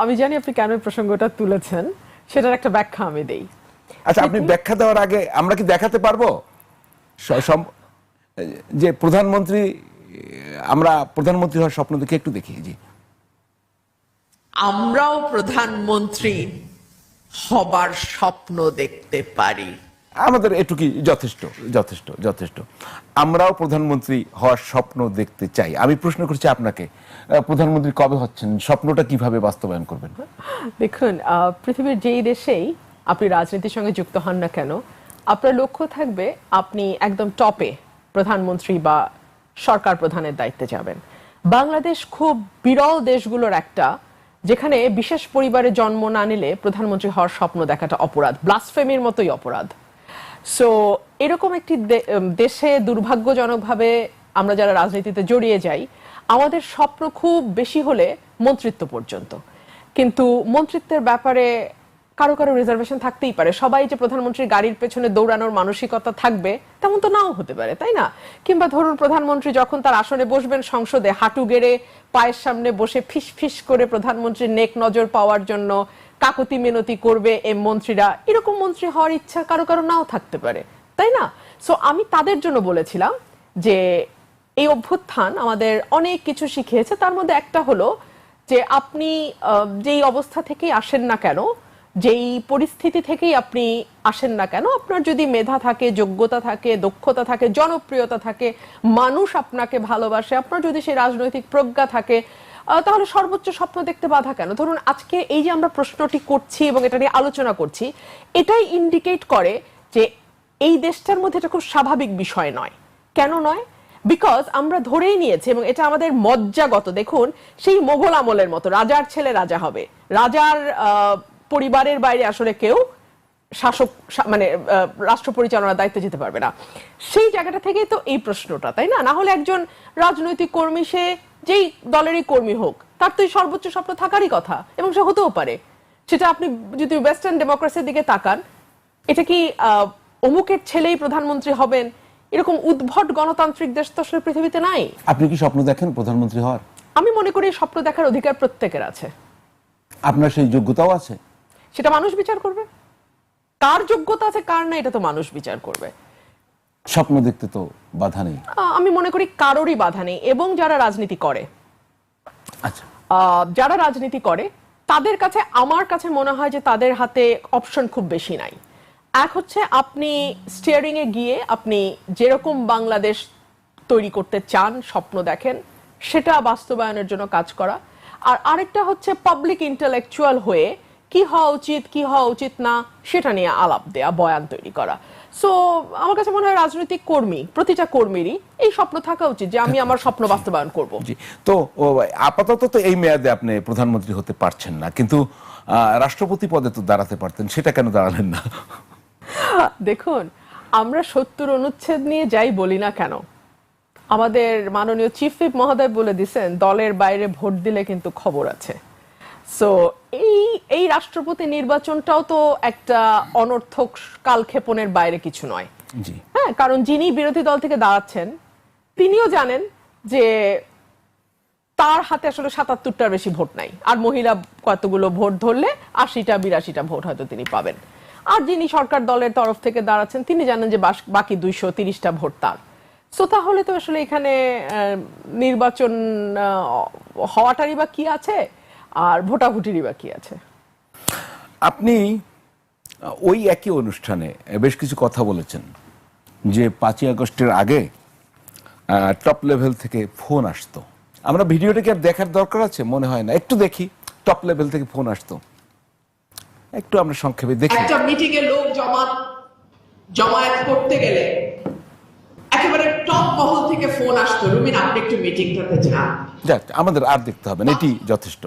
আমি জানি আপনি কেন এই প্রসঙ্গটা তুলেছেন, সেটার একটা ব্যাখ্যা আমি দেই। আচ্ছা, আপনি ব্যাখ্যা দেওয়ার আগে আমরা কি দেখাতে পারবো যে প্রধানমন্ত্রী, আমরা প্রধানমন্ত্রী হওয়ার স্বপ্ন দেখি, একটু দেখি। জি, আমরাও প্রধানমন্ত্রী হবার স্বপ্ন দেখতে পারি। আমাদের এটুকুই যথেষ্ট, যথেষ্ট, যথেষ্ট। আমরাও প্রধানমন্ত্রী হওয়ার স্বপ্ন দেখতে চাই। আমি প্রশ্ন করছি আপনাকে, প্রধানমন্ত্রী কবে হচ্ছেন, স্বপ্নটা কিভাবে বাস্তবায়ন করবেন? দেখুন, পৃথিবীর যেই দেশেই আপনি রাজনীতির সঙ্গে যুক্ত হন না কেন, আপনার লক্ষ্য থাকবে আপনি একদম টপে প্রধানমন্ত্রী বা সরকার প্রধানের দায়িত্বে যাবেন। বাংলাদেশ খুব বিরল দেশগুলোর একটা, যেখানে বিশেষ পরিবারে জন্ম না নিলে প্রধানমন্ত্রী হওয়ার স্বপ্ন দেখাটা অপরাধ, ব্লাসফেমির মতোই অপরাধ। সো এরকম একটি দেশে দুর্ভাগ্যজনকভাবে আমরা যারা রাজনীতিতে জড়িয়ে যাই, আমাদের স্বপ্ন খুব বেশি হলে মন্ত্রিত্ব পর্যন্ত। কিন্তু মন্ত্রিত্বের ব্যাপারে কারো কারো রিজার্ভেশন থাকতেই পারে। সবাই যে প্রধানমন্ত্রীর গাড়ির পেছনে দৌড়ানোর মানসিকতা থাকবে তেমন তো নাও হতে পারে, তাই না? কিংবা ধরুন প্রধানমন্ত্রী যখন তার আসনে বসবেন সংসদে, হাঁটু গেড়ে পায়ের সামনে বসে ফিস ফিস করে প্রধানমন্ত্রীর নেক নজর পাওয়ার জন্য কাকতি মিনতি করবে এই মন্ত্রীরা, এরকম মন্ত্রী হওয়ার ইচ্ছা কারো কারো নাও থাকতে পারে, তাই না? সো আমি তাদের জন্য বলেছিলাম যে এই অভ্যুত্থান আমাদের অনেক কিছু শিখিয়েছে। তার মধ্যে একটা হলো যে আপনি যেই অবস্থা থেকেই আসেন না কেন, যেই পরিস্থিতি থেকেই আপনি আসেন না কেন, আপনার যদি মেধা থাকে, যোগ্যতা থাকে, দক্ষতা থাকে, জনপ্রিয়তা থাকে, মানুষ আপনাকে ভালোবাসে, আপনার যদি সেই রাজনৈতিক প্রজ্ঞা থাকে, তাহলে সর্বোচ্চ স্বপ্ন দেখতে বাধা কেন? ধরুন আজকে এই যে আমরা প্রশ্নটি করছি এবং এটা নিয়ে আলোচনা করছি, এটাই ইন্ডিকেট করে যে এই দেশটার মধ্যে এটা খুব স্বাভাবিক বিষয় নয়। কেন নয়? বিকজ আমরা ধরেই নিয়েছি, এবং এটা আমাদের মজ্জাগত। দেখুন, সেই মোগল আমলের মতো রাজার ছেলে রাজা হবে, রাজার পরিবারের বাইরে আসলে কেউ শাসক মানে রাষ্ট্র পরিচালনার দায়িত্বে যেতে পারবে না। সেই জায়গাটা থেকেই তো এই প্রশ্নটা, তাই না? না হলে একজন রাজনৈতিক কর্মী, সে যেই দলেরই কর্মী হোক, তার তো এই সর্বোচ্চ স্বপ্ন থাকারই কথা, এবং সে হতেও পারে। সেটা আপনি যদি ওয়েস্টার্ন ডেমোক্রেসির দিকে তাকান, এটা কি অমুকের ছেলেই প্রধানমন্ত্রী হবেন, এরকম উদ্ভট গণতান্ত্রিক দেশ তো আসলে পৃথিবীতে নাই। আপনি কি স্বপ্ন দেখেন প্রধানমন্ত্রী হওয়ার? আমি মনে করি স্বপ্ন দেখার অধিকার প্রত্যেকের আছে। আপনার সেই যোগ্যতাও আছে? সেটা মানুষ বিচার করবে। কার যোগ্যতা আছে কার না, এটা তো মানুষ বিচার করবে। স্বপ্ন দেখতে তো বাধা নেই। আমি মনে করি কারোরই বাধা নেই। এবং যারা রাজনীতি করে, আচ্ছা, যারা রাজনীতি করে তাদের কাছে, আমার কাছে মনে হয় যে তাদের হাতে অপশন খুব বেশি নাই। এক হচ্ছে আপনি স্টিয়ারিং এ গিয়ে আপনি যেরকম বাংলাদেশ তৈরি করতে চান, স্বপ্ন দেখেন, সেটা বাস্তবায়নের জন্য কাজ করা। আর আরেকটা হচ্ছে পাবলিক ইন্টেলেকচুয়াল হয়ে কি হওয়া উচিত, কি হওয়া উচিত না, সেটা নিয়ে আলাপ দেয়া, বয়ান তৈরি করা। সো আমার কাছে মনে হয় রাজনৈতিক কর্মী, প্রতিটা কর্মীরই এই স্বপ্ন থাকা উচিত যে আমি আমার স্বপ্ন বাস্তবায়ন করব। জি। তো আপাতত তো এই মেয়াদে আপনি প্রধানমন্ত্রী হতে পারছেন না, কিন্তু রাষ্ট্রপতি পদে তো দাঁড়াতে পারতেন, সেটা কেন দাঁড়ালেন না? দেখুন, আমরা 70 অনুচ্ছেদ নিয়ে যাই বলি না কেন, আমাদের মাননীয় চিফ হুইপ মহোদয় বলে দিয়েছেন দলের বাইরে ভোট দিলে কিন্তু খবর আছে। সো এই রাষ্ট্রপতি নির্বাচনটাও তো একটা অনর্থক কালক্ষেপণের বাইরে কিছু নয়। জি, হ্যাঁ, কারণ যিনি বিরোধী দল থেকে দাঁড়াচ্ছেন তিনিও জানেন যে তার হাতে আসলে 77টার বেশি ভোট নাই, আর মহিলা কতগুলো ভোট ধরলে 80টা 82টা ভোট হয়তো তিনি পাবেন। আর যিনি সরকার দলের তরফ থেকে দাঁড়াচ্ছেন তিনি জানেন যে বাকি 230টা ভোট তার। সো তাহলে তো আসলে এখানে নির্বাচন হওয়াটারই বা কি আছে, আর ভোটাভুটিরই বা কি আছে? আপনি ওই একই অনুষ্ঠানে বেশ কিছু কথা বলেছেন যে 5ই আগস্টের আগে টপ লেভেল থেকে ফোন আসতো। আমরা ভিডিওটাকে আর দেখার দরকার আছে মনে হয় না, একটু দেখি। টপ লেভেল থেকে ফোন আসতো, একটু আমরা সংক্ষেপে দেখি। একটা মিটিং এ লোক জমায়েত করতে গেলে একেবারে টপ মহল থেকে ফোন আসতো, রুমিন আপনি একটু মিটিংটাতে যান। যাক, আমাদের আর দেখতে হবে না, এটি যথেষ্ট।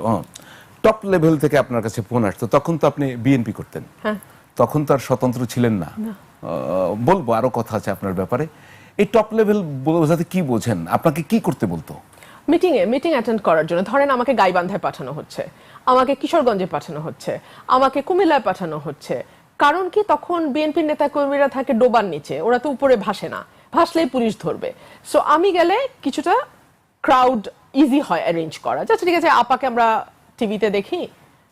টপ লেভেল থেকে আপনার কাছে ফোন আসতো, তখন তো আপনি বিএনপি করতেন, তখন তো আর স্বতন্ত্র ছিলেন না। বলবো আরো কথা আছে আপনার ব্যাপারে। এই টপ লেভেল বোঝাতে কি বোঝেন? আপনাকে কি করতে বলতো? মিটিং অ্যাটেন্ড করার জন্য, ধরেন আমাকে গাইবান্ধায় পাঠানো হচ্ছে, আমাকে কিশোরগঞ্জে পাঠানো হচ্ছে, আমাকে কুমিল্লায় পাঠানো হচ্ছে। কারণ কি, তখন বিএনপির নেতা কর্মীরা থাকে ডোবার নিচে, ওরা তো উপরে ভাসে না, ভাসলেই পুলিশ ধরবে। সো আমি গেলে কিছুটা ক্রাউড ইজি হয় অ্যারেঞ্জ করা। আচ্ছা ঠিক আছে, আপাকে আমরা টিভিতে দেখি,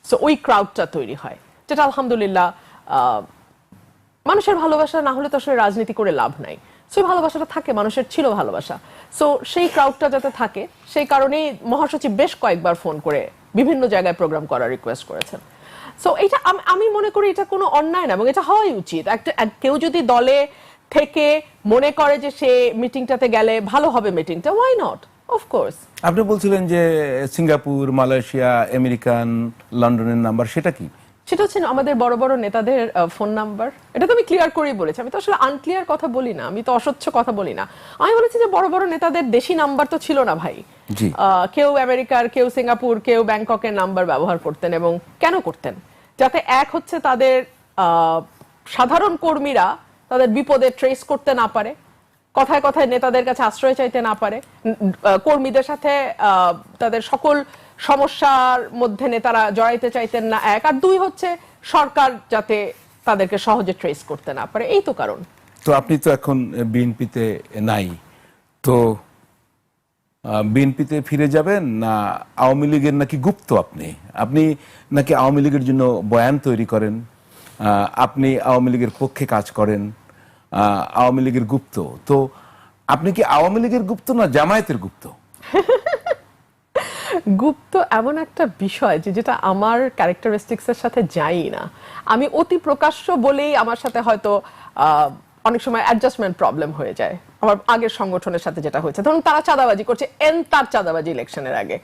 সো ওই ক্রাউডটা তৈরি হয়, যেটা আলহামদুলিল্লাহ মানুষের ভালোবাসা না হলে তো আসলে রাজনীতি করে লাভ নাই। সেই ভালোবাসাটা থাকে, মানুষের ছিল ভালোবাসা, সো সেই ক্রাউডটা যাতে থাকে সেই কারণেই মহাসচিব বেশ কয়েকবার ফোন করে বিভিন্ন জায়গায় প্রোগ্রাম করার রিকোয়েস্ট করেছেন। সো এটা আমি মনে করি এটা কোনো অন্যায় না, এবং এটা হওয়াই উচিত। কেউ যদি দলে থেকে মনে করে যে সে মিটিংটাতে গেলে ভালো হবে মিটিংটা, ওয়াই নট, অফকোর্স। আপনি বলছিলেন যে সিঙ্গাপুর, মালয়েশিয়া, আমেরিকান, লন্ডনের নাম্বার, সেটা কি? সেটা হচ্ছে আমাদের বড় বড় নেতাদের ফোন নাম্বার। এটা তো আমি ক্লিয়ার করেই বলেছি, আমি তো আসলে আনক্লিয়ার কথা বলি না, আমি তো অস্বচ্ছ কথা বলি না। আমি বলেছি যে বড় বড় নেতাদের দেশি নাম্বার তো ছিল না ভাই, কেউ আমেরিকার, কেউ সিঙ্গাপুর, কেউ ব্যাংককের নাম্বার ব্যবহার করতেন। এবং কেন করতেন? যাতে এক হচ্ছে তাদের সাধারণ কর্মীরা তাদের বিপদে ট্রেস করতে না পারে, কথায় কথায় নেতাদের কাছে আশ্রয় চাইতে না পারে, কর্মীদের সাথে তাদের সকল সমস্যার মধ্যে নেতারা জড়াইতে চাইতেন না, এক। আর দুই হচ্ছে সরকার যাতে তাদেরকে সহজে ট্রেস করতে না পারে, এই তো কারণ। তো আপনি তো এখন বিএনপিতে নাই, তো বিএনপিতে ফিরে যাবেন না আওয়ামী লীগের নাকি গুপ্ত? আপনি নাকি আওয়ামী লীগের জন্য বয়ান তৈরি করেন, আপনি আওয়ামী লীগের পক্ষে কাজ করেন, আওয়ামী লীগের গুপ্ত? তো আপনি কি আওয়ামী লীগের গুপ্ত না জামায়াতের গুপ্ত? গুপ্ত এমন একটা বিষয় যেটা আমার ক্যারেক্টারিস্টিক্স এর সাথে যাই না। আমি অতি প্রকাশ্য বলেই আমার সাথে হয়তো অনেক সময় অ্যাডজাস্টমেন্ট প্রবলেম হয়ে যায়। আমার আগের সংগঠনের সাথে যেটা হয়েছে, ধরুন তারা চাঁদাবাজি করছে, তার চাঁদাবাজি ইলেকশনের আগে,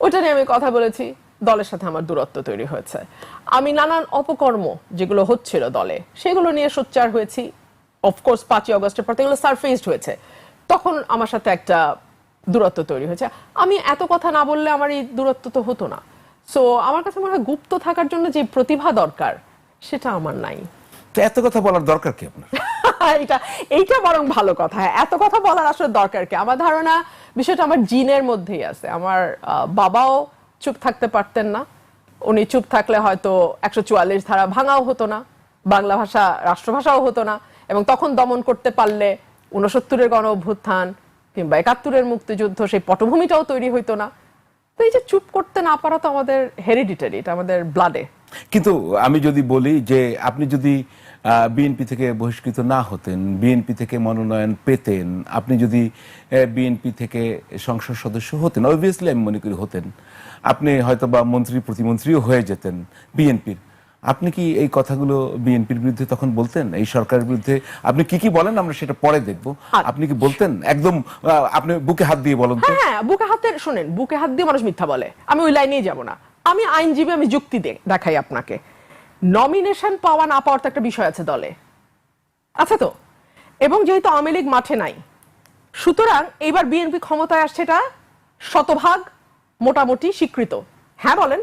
ওইটা নিয়ে আমি কথা বলেছি, দলের সাথে আমার দূরত্ব তৈরি হয়েছে। আমি নানান অপকর্ম যেগুলো হচ্ছিল দলে সেগুলো নিয়ে সোচ্চার হয়েছি, অফকোর্স 5ই আগস্টের পর এগুলো সারফেসড হয়েছে, তখন আমার সাথে একটা দূরত্ব তৈরি হয়েছে। আমি এত কথা না বললে আমার এই দূরত্ব তো হতো না। সো আমার কাছে মনে হয় গুপ্ত থাকার জন্য যে প্রতিভা দরকার সেটা আমার নাই। তো এত কথা বলার দরকার কি আপনার? এইটা বরং ভালো কথা। এত কথা বলার আসলে দরকার কি? আমার ধারণা বিষয়টা আমার জিনের মধ্যেই আছে। আমার বাবাও চুপ থাকতে পারতেন না, উনি চুপ থাকলে হয়তো 144 ধারা ভাঙাও হতো না, বাংলা ভাষা রাষ্ট্রভাষাও হতো না, এবং তখন দমন করতে পারলে 69-এর গণ অভ্যুত্থান কিংবা 71-এর মুক্তিযুদ্ধ সেই পটভূমিটাও তৈরি হইতো না। তো এই যে চুপ করতে না পারা তো আমাদের হেরিডিটারি, এটা আমাদের ব্লাডে। কিন্তু আমি যদি বলি যে আপনি যদি বিএনপি থেকে বহিষ্কৃত না হতেন, বিএনপি থেকে মনোনয়ন পেতেন, আপনি যদি বিএনপি থেকে সংসদ সদস্য হতেন, অবভিয়াসলি আমি মনে করি হতেন, আপনি হয়তো বা মন্ত্রী প্রতিমন্ত্রীও হয়ে যেতেন বিএনপির, আপনি কি এই কথাগুলো বিএনপির বিরুদ্ধে তখন বলতেন? এই সরকারের বিরুদ্ধে আপনি কি কি বলেন আমরা সেটা পরে দেখব, আপনি কি বলতেন? একদম আপনি বুকে হাত দিয়ে বলেন তো। হ্যাঁ, বুকে হাতে, শুনেন, বুকে হাত দিয়ে মানুষ মিথ্যা বলে, আমি ওই লাইনেই যাব না। আমি আইনজীবী, আমি যুক্তি দেখাই আপনাকে। নমিনেশন পাওয়া না পাওয়ার তো একটা বিষয় আছে দলে, আছে তো, এবং যেহেতু আওয়ামী লীগ মাঠে নাই, সুতরাং এইবার বিএনপি ক্ষমতায় আসছে, এটা শতভাগ মোটামুটি স্বীকৃত। হ্যাঁ বলেন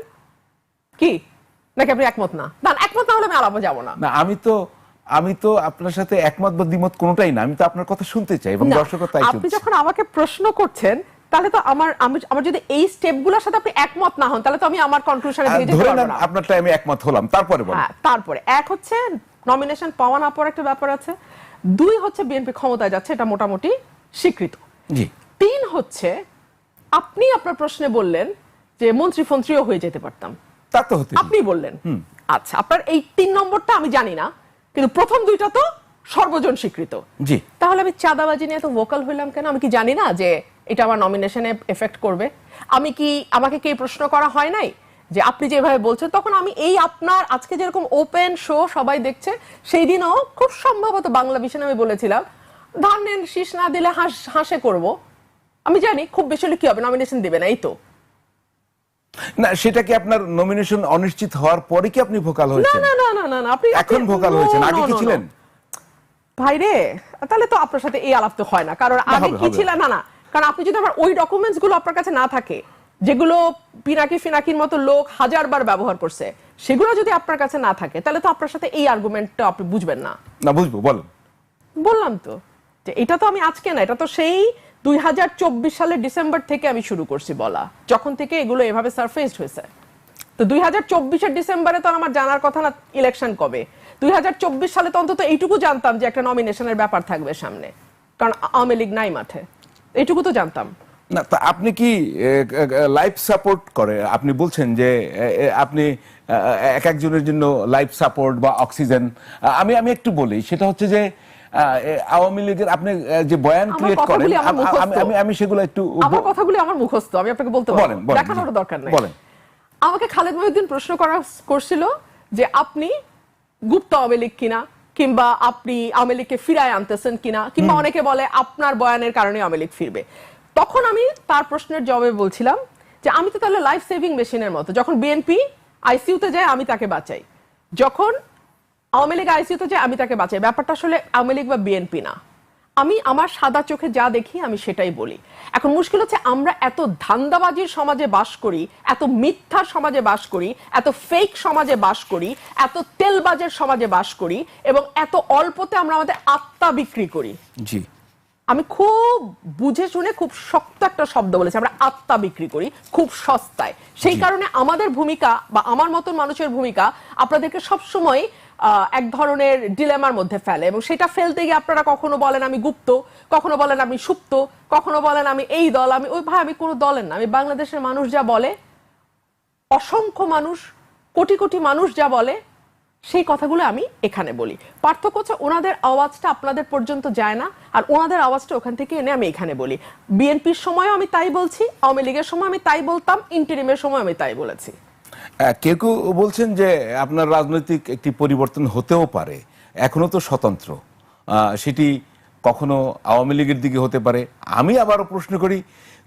কি, নাকি আপনি একমত না? না, একমত না হলে আমি আলাপে যাব না। না, আমি তো আপনার সাথে একমত বা দ্বিমত কোনোটাই না, আমি তো আপনার কথা শুনতে চাই এবং দর্শকও তাই শুনছে। আপনি যখন আমাকে প্রশ্ন করছেন তাহলে তো আমার যদি এই স্টেপগুলোর সাথে আপনি একমত না হন তাহলে তো আমি আমার কনক্লুশনে দিয়ে যেতে পারবো না। আপনারটা আমি একমত হলাম, তারপরে বলেন। হ্যাঁ, তারপরে এক হচ্ছে নমিনেশন পাওয়া না পাওয়ার একটা ব্যাপার আছে, দুই হচ্ছে বিএনপি ক্ষমতায় যাচ্ছে, এটা মোটামুটি স্বীকৃত। জি। তিন হচ্ছে আপনি আপনার প্রশ্নে বললেন যে মন্ত্রী-ফন্ত্রীও হয়ে যেতে পারতাম, তা তো হতে আপনি বললেন। আচ্ছা, আপনার এই 3 নম্বরটা আমি জানি না, কিন্তু প্রথম দুইটা তো সর্বজন স্বীকৃত। জি। তাহলে আমি চাঁদাবাজি নিয়ে তো ভোকাল হইলাম কেন? আমি কি জানি না যে এটা আমার নমিনেশনে এফেক্ট করবে? আমাকে কি প্রশ্ন করা হয় নাই যে আপনি যেভাবে বলছেন? তখন আমি এই আপনার আজকে যেরকম ওপেন শো সবাই দেখছে, সেই দিনও খুব সম্ভবত বাংলা ভিশনে আমি বলেছিলাম ধানের শীষ না দিলে হাসে করব। আমি জানি খুব বেশি হলে কি হবে, নমিনেশন দিবে না, এই তো। না, সেটা কি আপনার নমিনেশন অনিশ্চিত হওয়ার পরে কি আপনি ভোকাল হয়েছেন? না না না না না, আপনি এখন ভোকাল হয়েছেন, আগে কি ছিলেন? ভাই রে, তাহলে তো আপনার সাথে এই আলাপ তো হয় না, কারণ আগে কি ছিল না না, কারণ আপনি যদি আমার ওই ডকুমেন্টস গুলো আপনার কাছে না থাকে, যেগুলো পিনাকি ফিনাকির মতো লোক হাজারবার ব্যবহার করছে, সেগুলো যদি আপনার কাছে না থাকে তাহলে তো আপনার সাথে এই আর্গুমেন্টটা আপনি বুঝবেন না। না, বুঝবো, বলেন। বললাম তো যে এটা তো আমি আজকে না, এটা তো সেই 2024 সালের ডিসেম্বর থেকে আমি শুরু করছি বলা, যখন থেকে এগুলো এভাবে সারফেসড হয়েছে। তো 2024-এর ডিসেম্বরে তো আমার জানার কথা না ইলেকশন কবে। 2024 সালে তো অন্তত এইটুকু জানতাম যে একটা নমিনেশনের ব্যাপার থাকবে সামনে, কারণ আওয়ামী লীগ নাই মাঠে, এইটুকু তো জানতাম। না, তা আপনি কি লাইফ সাপোর্ট করে? আপনি বলছেন যে আপনি এক একজনের জন্য লাইফ সাপোর্ট বা অক্সিজেন। আমি আমি একটু বলি, সেটা হচ্ছে যে আওয়ামী লীগের আপনি যে বয়ান আমার ক্রিয়েট করেন, কথাগুলি আমার মুখস্থ। আমি সেগুলো একটু আমার কথাগুলি আমার মুখস্থ, আমি আপনাকে বলতে পারবো, বলেন, বলেন, দেখানোর জি। দরকার নেই। বলেন। আমাকে খালেদ মহিউদ্দিন প্রশ্ন করছিল যে আপনি গুপ্ত আওয়ামী লীগ কিনা, কিংবা আপনি আওয়ামী লীগকে ফিরায় আনতেছেন কিনা, কিংবা অনেকে বলে আপনার বয়ানের কারণে আওয়ামী লীগ ফিরবে। তখন আমি তার প্রশ্নের জবাবে বলছিলাম যে আমি তো তাহলে লাইফ সেভিং মেশিনের মতো, যখন বিএনপি আইসিইউতে যায় আমি তাকে বাঁচাই, যখন আওয়ামী লীগ আইসিইউতে যায় আমি তাকে বাঁচাই। ব্যাপারটা আসলে আওয়ামী লীগ বা বিএনপি না, আমি আমার সাদা চোখে যা দেখি আমি সেটাই বলি। এখন মুশকিল হচ্ছে আমরা এত ধান্দাবাজির সমাজে বাস করি, এত মিথ্যার সমাজে বাস করি, এত ফেক সমাজে বাস করি, এত তেলবাজের সমাজে বাস করি, এবং এত অল্পতে আমরা আমাদের আত্মা বিক্রি করি। জি, আমি খুব বুঝে শুনে খুব শক্ত একটা শব্দ বলেছি, আমরা আত্মা বিক্রি করি খুব সস্তায়। সেই কারণে আমাদের ভূমিকা বা আমার মতন মানুষের ভূমিকা আপনাদেরকে সবসময় এক ধরনের ডিলেমার মধ্যে ফেলে, এবং সেটা ফেলতে গিয়ে আপনারা কখনো বলেন আমি গুপ্ত, কখনো বলেন আমি সুপ্ত, কখনো বলেন আমি এই দল, আমি ওই। ভাই, আমি কোনো দলের না, আমি বাংলাদেশের মানুষ যা বলে, অসংখ্য মানুষ, কোটি কোটি মানুষ যা বলে, সেই কথাগুলো আমি এখানে বলি। পার্থক্য হচ্ছে ওনাদের আওয়াজটা আপনাদের পর্যন্ত যায় না, আর ওনাদের আওয়াজটা ওখান থেকে এনে আমি এখানে বলি। বিএনপির সময়ও আমি তাই বলছি, আওয়ামী লীগের সময় আমি তাই বলতাম, ইন্টারিমের সময় আমি তাই বলেছি। কেউ কেউ বলছেন যে আপনার রাজনৈতিক একটি পরিবর্তন হতেও পারে, এখনো তো স্বতন্ত্র, সেটি কখনো আওয়ামী লীগের দিকে হতে পারে। আমি আবারও প্রশ্ন করি,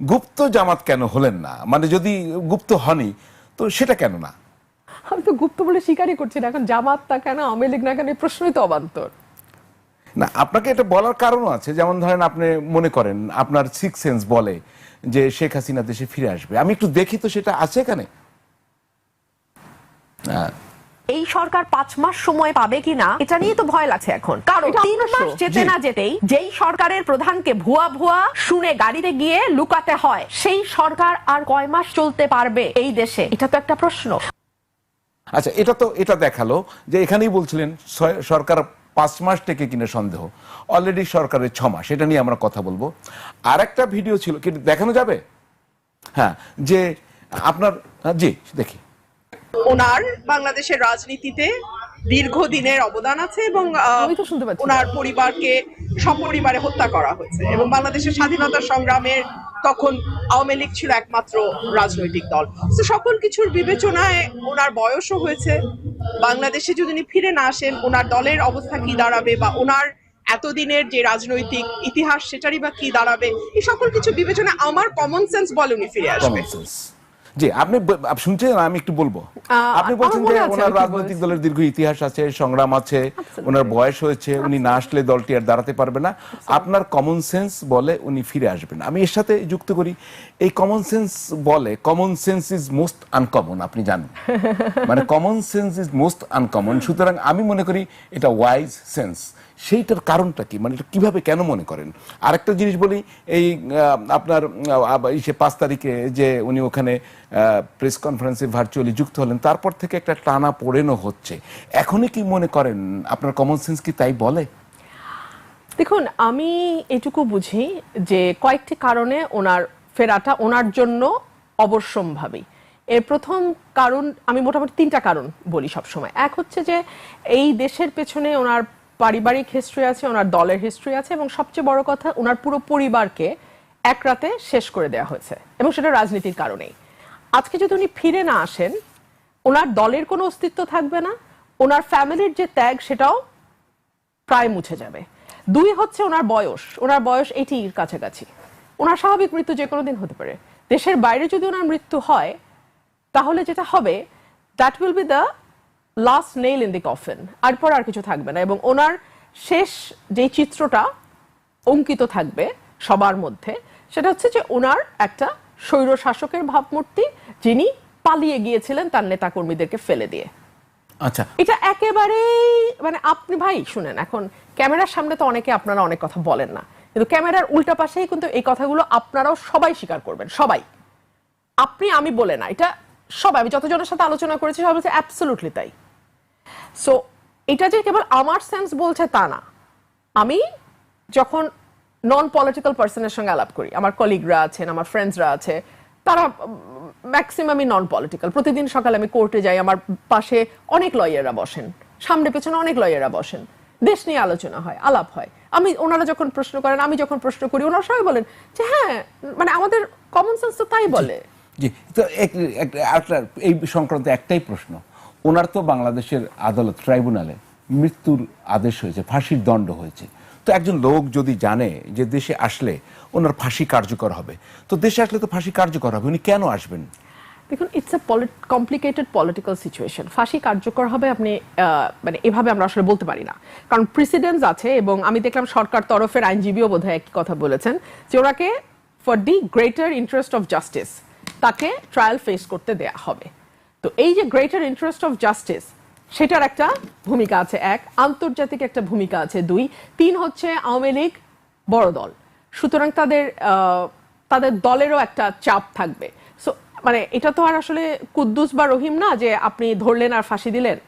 গুপ্ত জামাত কেন হলেন না? মানে যদি গুপ্ত হনই তো সেটা কেন না? আমি তো গুপ্ত বলে স্বীকারই করছি না, এখন জামাত না কেন, আওয়ামী লীগ না কেন, এই প্রশ্নই তো অবান্তর। না, আপনাকে এটা বলার কারণও আছে। যেমন ধরেন, আপনি মনে করেন আপনার সিক্স সেন্স বলে যে শেখ হাসিনা দেশে ফিরে আসবে। আমি একটু দেখি তো সেটা আছে এখানে। এই সরকার 5 মাস সময় পাবে কিনা এটা নিয়ে তো ভয় লাগছে এখন, কারণ এটা 3 আপনার মাস show। যেতে না যেতেই যেই সরকারের প্রধানকে ভুয়া ভুয়া শুনে গাড়িতে গিয়ে লুকাতে হয়, সেই সরকার আর কয় মাস চলতে পারবে এই দেশে? এটা তো একটা প্রশ্ন। আচ্ছা, এটা দেখালো যে এখানেই বলছিলেন সরকার 5 মাস থেকে কিনা সন্দেহ, অলরেডি সরকারের 6 মাস। এটা নিয়ে আমরা কথা বলবো। আর একটা ভিডিও ছিল, কি দেখানো যাবে? হ্যাঁ, যে আপনার, জি দেখি। ওনার বাংলাদেশের রাজনীতিতে দীর্ঘদিনের অবদান আছে, এবং আমি তো শুনতে পাচ্ছি। ওনার পরিবারকে সপরিবারে হত্যা করা হয়েছে, এবং বাংলাদেশের স্বাধীনতা সংগ্রামের তখন আওয়ামী লীগ ছিল একমাত্র রাজনৈতিক দল। তো সকল কিছুর বিবেচনায় ওনার বয়সও হয়েছে। বাংলাদেশে যদি উনি ফিরে না আসেন, ওনার দলের অবস্থা কি দাঁড়াবে, বা ওনার এতদিনের যে রাজনৈতিক ইতিহাস সেটারই বা কি দাঁড়াবে, এই সকল কিছু বিবেচনা আমার কমন সেন্স বলে উনি ফিরে আসবে। Common sense. জি, আপনি শুনছেন, আমি একটু বলবো। আপনি বলছেন আমার যে মনে আছে ওনার আর কি রাজনৈতিক বলেছেন। দলের দীর্ঘ ইতিহাস আছে, সংগ্রাম আছে, Absolutely. ওনার বয়স হয়েছে, উনি না আসলে দলটি আর দাঁড়াতে পারবে না। আপনার কমন সেন্স বলে উনি ফিরে আসবেন। আমি এর সাথে যুক্ত করি, এই কমন সেন্স বলে, common sense is most uncommon, আপনি জানেন। মানে common sense is most uncommon. সুতরাং আমি মনে করি এটা ওয়াইজ সেন্স। সেইটার কারণটা কি, মানে এটা কিভাবে, কেন মনে করেন? আরেকটা জিনিস বলি, এই আপনার 5 তারিখে যে উনি ওখানে প্রেস কনফারেন্সে ভার্চুয়ালি যুক্ত হলেন, তারপর থেকে একটা টানা পোড়েনও হচ্ছে। এখনই কি মনে করেন আপনার কমন সেন্স কি তাই বলে? দেখুন, আমি এটুকু বুঝি যে কয়েকটি কারণে ওনার ফেরাটা ওনার জন্য অবশ্যম্ভাবী। এর প্রথম কারণ, আমি মোটামুটি 3টা কারণ বলি সবসময়। এক হচ্ছে যে এই দেশের পেছনে ওনার পারিবারিক হিস্ট্রি আছে, ওনার দলের হিস্ট্রি আছে, এবং সবচেয়ে বড় কথা, ওনার পুরো পরিবারকে এক রাতে শেষ করে দেওয়া হয়েছে, এবং সেটা রাজনীতির কারণেই। আজকে যদি উনি ফিরে না আসেন, ওনার দলের কোনো অস্তিত্ব থাকবে না, ওনার ফ্যামিলির যে ত্যাগ সেটাও প্রায় মুছে যাবে। 2 হচ্ছে ওনার বয়স 80-র কাছাকাছি। ওনার স্বাভাবিক মৃত্যু যে কোনো দিন হতে পারে। দেশের বাইরে যদি ওনার মৃত্যু হয়, তাহলে যেটা হবে, that will be the last nail in the coffin. এরপর আর কিছু থাকবে না, এবং ওনার শেষ যে চিত্রটা অঙ্কিত থাকবে সবার মধ্যে, সেটা হচ্ছে যে ওনার একটা স্বৈর শাসকের ভাবমূর্তি, যিনি পালিয়ে গিয়েছিলেন তার নেতাকর্মীদেরকে ফেলে দিয়ে। আচ্ছা, এটা একেবারেই, মানে আপনি ভাই শুনেন, এখন ক্যামেরার সামনে তো অনেকে আপনারা অনেক কথা বলেন না, কিন্তু ক্যামেরার উল্টা পাশেই কিন্তু এই কথাগুলো আপনারাও সবাই স্বীকার করবেন, সবাই। আপনি, আমি বলে না, এটা সবাই, আমি যতজনের সাথে আলোচনা করেছি সবাই বলছে অ্যাবসলিউটলি তাই। সো এটা যে কেবল আমার সেন্স বলছে তা না। আমি যখন নন পলিটিক্যাল পার্সনের সঙ্গে আলাপ করি, আমার কলিগরা আছেন, আমার ফ্রেন্ডসরা আছে, তারা ম্যাক্সিমামই নন পলিটিক্যাল। প্রতিদিন সকালে আমি কোর্টে যাই, আমার পাশে অনেক লয়াররা বসেন, সামনে পেছনে অনেক লয়াররা বসেন, দেশ নিয়ে আলোচনা হয়, আলাপ হয়। ওনারা যখন প্রশ্ন করেন, আমি যখন প্রশ্ন করি, ওনারা সবাই বলেন যে হ্যাঁ, মানে আমাদের কমন সেন্স তো তাই বলে। জি, তো একটা এই সংক্রান্ত একটাই প্রশ্ন, ওনার তো বাংলাদেশের আদালত ট্রাইব্যুনালে মৃত্যুর আদেশ হয়েছে, ফাঁসির দণ্ড হয়েছে। তো একজন লোক যদি জানে যে দেশে আসলে ওনার ফাঁসি কার্যকর হবে, তো দেশে আসলে তো ফাঁসি কার্যকর হবে, উনি কেন আসবেন? দেখুন, it's a complicated political situation. ফাঁসি কার্যকর হবে আপনি মানে এভাবে আমরা আসলে বলতে পারি না, কারণ প্রেসিডেন্টস আছে, এবং আমি দেখলাম সরকার তরফের আইনজীবীও বোধহয় একই কথা বলেছেন যে ওনাকে for the greater interest of justice তাকে ট্রায়াল ফেস করতে দেয়া হবে। তো এই যে গ্রেটার ইন্টারেস্ট অফ জাস্টিস, সেটার একটা ভূমিকা আছে, এক, আন্তর্জাতিক একটা ভূমিকা আছে, দুই, তিন হচ্ছে আওয়ামী লীগ বড় দল, সুতরাং তাদের দলেরও একটা চাপ থাকবে। সো মানে এটা তো আর আসলে কুদ্দুস বা রহিম না যে আপনি ধরলেন আর ফাঁসি দিলেন।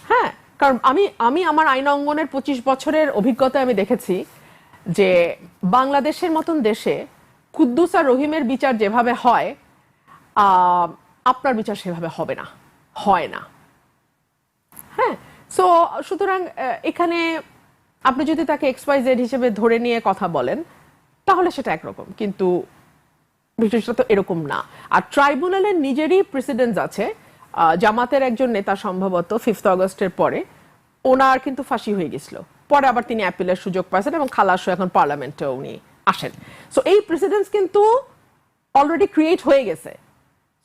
হ্যাঁ, কারণ আমি আমার আইন অঙ্গনের 25 বছরের অভিজ্ঞতায় আমি দেখেছি যে বাংলাদেশের মতন দেশে কুদ্দুস আর রহিমের বিচার যেভাবে হয়, আপনার বিচার সেভাবে হবে না, হয় না। হ্যাঁ, সো সুতরাং এখানে আপনি যদি তাকে XYZ হিসেবে ধরে নিয়ে কথা বলেন তাহলে সেটা একরকম, কিন্তু বিষয়টা তো এরকম না। আর ট্রাইব্যুনালের নিজেরই প্রেসিডেন্ট আছে, জামাতের একজন নেতা সম্ভবত 5 আগস্টের পরে ওনার কিন্তু ফাঁসি হয়ে গেছিল, পরে আবার তিনি অ্যাপিলের সুযোগ পাচ্ছেন এবং খালাস এখন পার্লামেন্টে উনি আসেন। সো এই প্রেসিডেন্ট কিন্তু অলরেডি ক্রিয়েট হয়ে গেছে।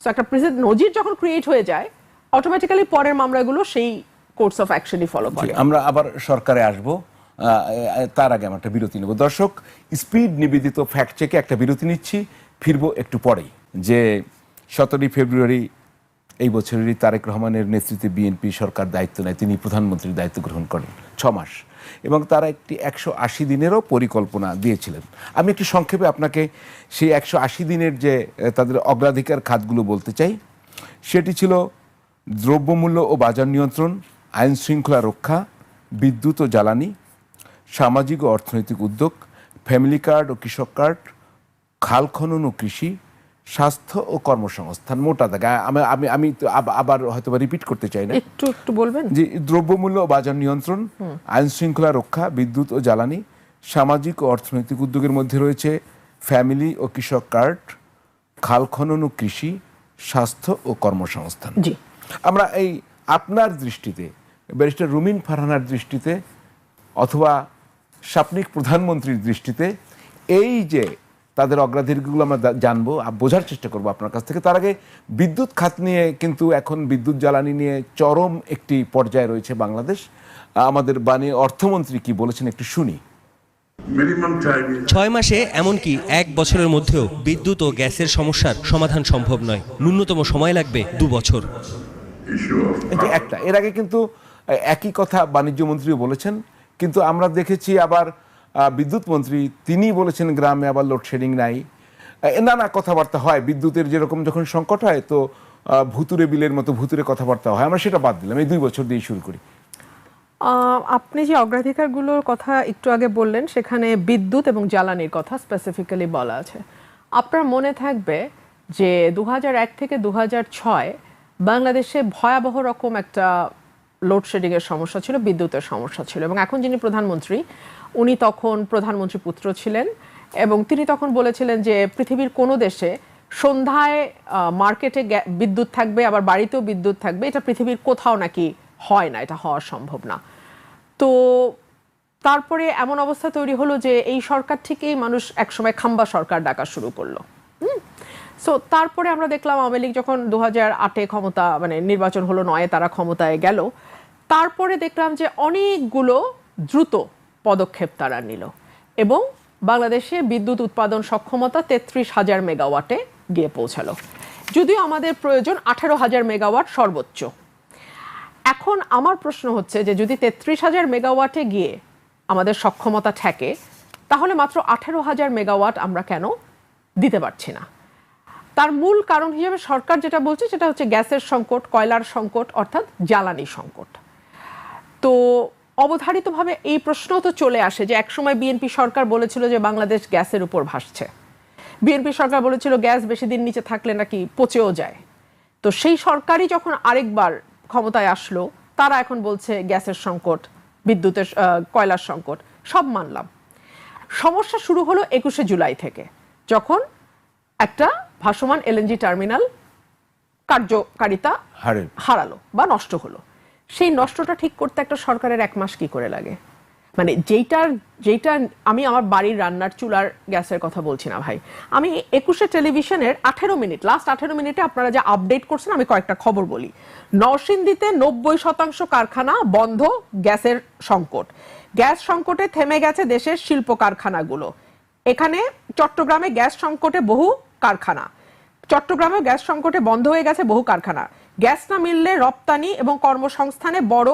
সো একটা প্রেসিডেন্ট নজির যখন ক্রিয়েট হয়ে যায়, অটোমেটিক্যালি পরের মামলাগুলো সেই কোর্স অফ অ্যাকশনই ফলো করে। আমরা আবার সরকারে আসব, তার আগে আমরা একটা বিরতি নেব। দর্শক, স্পিড নিবেদিত ফ্যাক্ট চেকে একটা বিরতি নিচ্ছি, ফিরবো একটু পরেই। যে 17 ফেব্রুয়ারি এই বছরেরই তারেক রহমানের নেতৃত্বে বিএনপি সরকার দায়িত্ব নেয়, তিনি প্রধানমন্ত্রীর দায়িত্ব গ্রহণ করেন 6 মাস, এবং তারা একটি 180 দিনেরও পরিকল্পনা দিয়েছিলেন। আমি একটু সংক্ষেপে আপনাকে সেই 180 দিনের যে তাদের অগ্রাধিকার খাতগুলো বলতে চাই। সেটি ছিল দ্রব্যমূল্য ও বাজার নিয়ন্ত্রণ, আইন শৃঙ্খলা রক্ষা, বিদ্যুৎ ও জ্বালানি, সামাজিক ও অর্থনৈতিক উদ্যোগ, ফ্যামিলি কার্ড ও কৃষক কার্ড, খাল খনন ও কৃষি, স্বাস্থ্য ও কর্মসংস্থান। মোটা দাগে আমি আবার হয়তো রিপিট করতে চাই না, একটু বলবেন। যে দ্রব্যমূল্য ও বাজার নিয়ন্ত্রণ, আইন শৃঙ্খলা রক্ষা, বিদ্যুৎ ও জ্বালানি, সামাজিক ও অর্থনৈতিক উদ্যোগের মধ্যে রয়েছে ফ্যামিলি ও কৃষক কার্ড, খাল খনন ও কৃষি, স্বাস্থ্য ও কর্মসংস্থান। জি, আমরা এই আপনার দৃষ্টিতে, ব্যারিস্টার রুমিন ফারহানার দৃষ্টিতে, অথবা সাপনিক প্রধানমন্ত্রীর দৃষ্টিতে এই যে তাদের অগ্রাধিকারগুলো আমরা জানবো, বোঝার চেষ্টা করবো আপনার কাছ থেকে। তার আগে বিদ্যুৎ খাত নিয়ে কিন্তু এখন বিদ্যুৎ জ্বালানি নিয়ে চরম একটি পর্যায়ে রয়েছে বাংলাদেশ। আমাদের বাণী অর্থমন্ত্রী কি বলেছেন একটু শুনি। 6 মাসে এমনকি 1 বছরের মধ্যেও বিদ্যুৎ ও গ্যাসের সমস্যার সমাধান সম্ভব নয়, ন্যূনতম সময় লাগবে 2 বছর। এর আগে কিন্তু একই কথা বাণিজ্য মন্ত্রীও বলেছেন, কিন্তু আমরা দেখেছি আবার বিদ্যুৎ মন্ত্রী তিনি বলেছেন গ্রামে আবার লোডশেডিং নাই, নানা কথাবার্তা হয়। বিদ্যুতের যেরকম যখন সংকট হয় তো ভুতুরে বিলের মতো ভুতুরে কথাবার্তা হয়, আমরা সেটা বাদ দিলাম, এই 2 বছর দিয়ে শুরু করি। আপনি যে অগ্রাধিকারগুলোর কথা একটু আগে বললেন, সেখানে বিদ্যুৎ এবং জ্বালানির কথা স্পেসিফিক্যালি বলা আছে। আপনার মনে থাকবে যে 2001 থেকে 2006 বাংলাদেশে ভয়াবহ রকম একটা লোডশেডিং এর সমস্যা ছিল, বিদ্যুতের সমস্যা ছিল, এবং এখন যিনি প্রধানমন্ত্রী উনি তখন প্রধানমন্ত্রী পুত্র ছিলেন, এবং তিনি তখন বলেছিলেন যে পৃথিবীর কোনো দেশে সন্ধ্যায় মার্কেটে বিদ্যুৎ থাকবে, আবার বাড়িতেও বিদ্যুৎ থাকবে, এটা পৃথিবীর কোথাও নাকি হয় না, এটা হওয়া সম্ভব না। তো তারপরে এমন অবস্থা তৈরি হলো যে এই সরকার থেকেই মানুষ একসময় খাম্বা সরকার ডাকা শুরু করলো। সো তারপরে আমরা দেখলাম আওয়ামী লীগ যখন 2008-এ ক্ষমতা, মানে নির্বাচন হলো 9-এ তারা ক্ষমতায় গেল, তারপরে দেখলাম যে অনেকগুলো দ্রুত পদক্ষেপ তারা নিল এবং বাংলাদেশে বিদ্যুৎ উৎপাদন সক্ষমতা 33,000 মেগাওয়াটে গিয়ে পৌঁছালো, যদিও আমাদের প্রয়োজন 18,000 মেগাওয়াট সর্বোচ্চ। এখন আমার প্রশ্ন হচ্ছে যে যদি 33,000 মেগাওয়াটে গিয়ে আমাদের সক্ষমতা ঠেকে, তাহলে মাত্র 18,000 মেগাওয়াট আমরা কেন দিতে পারছি না? তার মূল কারণ হিসেবে সরকার যেটা বলছে সেটা হচ্ছে গ্যাসের সংকট, কয়লার সংকট, অর্থাৎ জ্বালানি সংকট। তো অবধারিতভাবে এই প্রশ্ন তো চলে আসে যে একসময় বিএনপি সরকার বলেছিল যে বাংলাদেশ গ্যাসের উপর ভাসছে, বিএনপি সরকার বলেছিল গ্যাস বেশি দিন নিচে থাকলে নাকি পচেও যায়। তো সেই সরকারই যখন আরেকবার ক্ষমতায় আসলো, তারা এখন বলছে গ্যাসের সংকট, বিদ্যুতের কয়লার সংকট, সব মানলাম। সমস্যা শুরু হলো 21শে জুলাই থেকে, যখন একটা ভাসমান এলএনজি টার্মিনাল কার্যকারিতা হারালো বা নষ্ট হলো। সেই নষ্টটা ঠিক করতে একটা সরকারের 1 মাস কি করে লাগে? মানে যেটা আমি আমার বাড়ির রান্নার চুলার গ্যাসের কথা বলছি না ভাই, আমি 21শে টেলিভিশনের 18 মিনিট, লাস্ট 18 মিনিটে আপনারা যে আপডেট করছেন, আমি কয়েকটা খবর বলি। নরসিংদীতে 90% কারখানা বন্ধ, গ্যাসের সংকট। গ্যাস সংকটে থেমে গেছে দেশের শিল্প কারখানাগুলো। এখানে চট্টগ্রামে গ্যাস সংকটে বহু কারখানা, চট্টগ্রামেও গ্যাস সংকটে বন্ধ হয়ে গেছে বহু কারখানা। গ্যাস না মিললে রপ্তানি এবং কর্মসংস্থানে বড়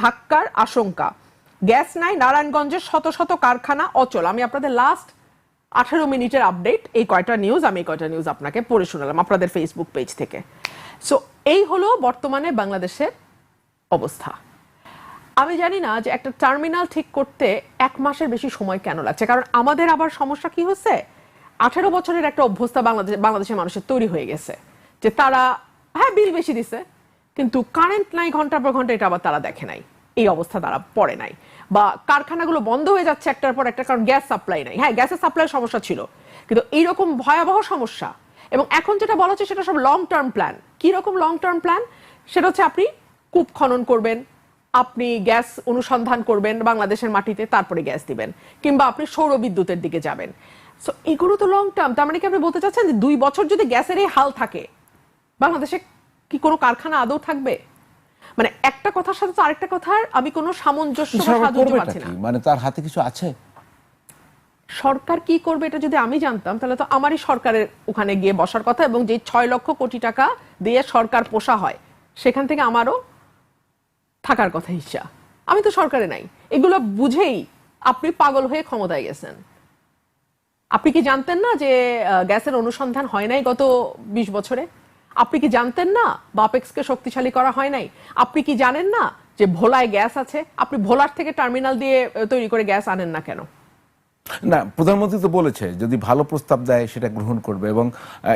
ধাক্কার আশঙ্কা। গ্যাস নাই, নারায়ণগঞ্জের শত শত কারখানা অচল। আমি আপনাদের লাস্ট 18 মিনিটের আপডেট, এই কয়টা নিউজ আপনাকে পড়ে শোনালাম আপনাদের ফেসবুক পেজ থেকে। সো এই হলো বর্তমানে বাংলাদেশের অবস্থা। আমি জানি না যে একটা টার্মিনাল ঠিক করতে 1 মাসের বেশি সময় কেন লাগছে, কারণ আমাদের আবার সমস্যা কি হচ্ছে, 18 বছরের একটা অভ্যস্ত বাংলাদেশের মানুষের তৈরি হয়ে গেছে যে তারা হ্যাঁ বিল বেশি দিছে, কিন্তু কারেন্ট নাই ঘন্টার পর ঘন্টা, এটা আবার তারা দেখে নাই, এই অবস্থা তারা পড়ে নাই। বা কারখানাগুলো বন্ধ হয়ে যাচ্ছে একটার পর একটা, কারণ গ্যাস সাপ্লাই নাই। হ্যাঁ, গ্যাসের সাপ্লাই সমস্যা ছিল, কিন্তু এইরকম ভয়াবহ সমস্যা। এবং এখন যেটা বলা হচ্ছে সেটা সব লং টার্ম প্ল্যান। কি রকম লং টার্ম প্ল্যান? সেটা হচ্ছে আপনি কূপ খনন করবেন, আপনি গ্যাস অনুসন্ধান করবেন বাংলাদেশের মাটিতে, তারপরে গ্যাস দিবেন, কিংবা আপনি সৌর বিদ্যুতের দিকে যাবেন। সো এগুলো তো লং টার্ম। তার মানে কি আপনি বলতে চাচ্ছেন যে 2 বছর যদি গ্যাসের এই হাল থাকে, বাংলাদেশে কি কোনো কারখানা আদৌ থাকবে? মানে একটা কথার সাথে তো আরেকটা কথার আমি কোনো সামঞ্জস্য পাচ্ছি না। মানে তার হাতে কিছু আছে? সরকার কি করবে এটা যদি আমি জানতাম, তাহলে তো আমারই সরকারের ওখানে গিয়ে বসার কথা, এবং যে 6 লক্ষ কোটি টাকা দিয়ে সরকার পোষা হয় সেখান থেকে আমারও থাকার কথা হিসা। আমি তো সরকারে নাই। এগুলো বুঝেই আপনি পাগল হয়ে ক্ষমতায় গেছেন। আপনি কি জানতেন না যে গ্যাসের অনুসন্ধান হয় নাই গত 20 বছরে? আপনি কি জানতেন না বাপেক্সকে শক্তিশালী করা হয় নাই? আপনি কি জানেন না যে ভোলায় গ্যাস আছে? আপনি ভোলার থেকে টার্মিনাল দিয়ে তৈরি করে গ্যাস আনেন না কেন? না, প্রধানমন্ত্রী তো বলেছে যদি ভালো প্রস্তাব দেয় সেটা গ্রহণ করবে, এবং